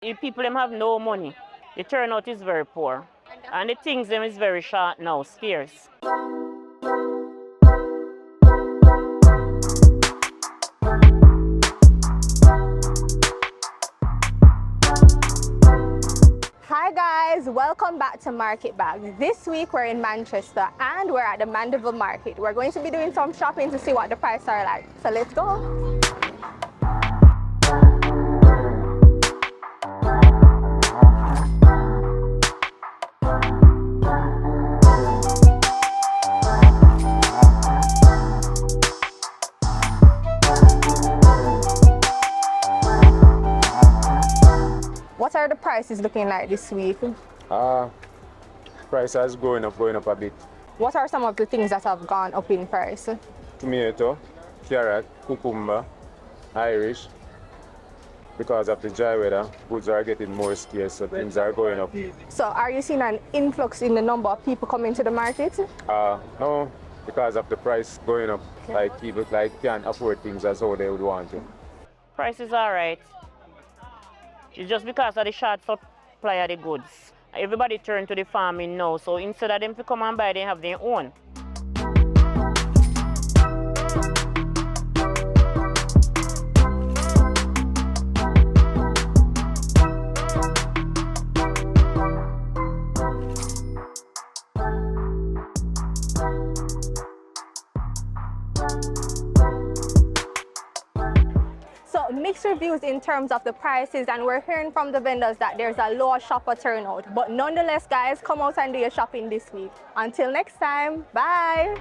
The people them have no money. The turnout is very poor. And the things them is very short now, scarce. Hi guys, welcome back to Market Bag. This week we're in Manchester and we're at the Mandeville Market. We're going to be doing some shopping to see what the prices are like. So let's go. What are the prices looking like this week? Prices going up a bit. What are some of the things that have gone up in price? Tomato, carrot, cucumber, Irish. Because of the dry weather, goods are getting more scarce, so things are going up. So are you seeing an influx in the number of people coming to the market? No, because of the price going up. Like people can't afford things as how they would want to. Price is all right. It's just because of the short supply of the goods. Everybody turn to the farming now, so instead of them to come and buy, they have their own. So mixed reviews in terms of the prices, and we're hearing from the vendors that there's a lower shopper turnout. But nonetheless, guys, come out and do your shopping this week. Until next time, bye!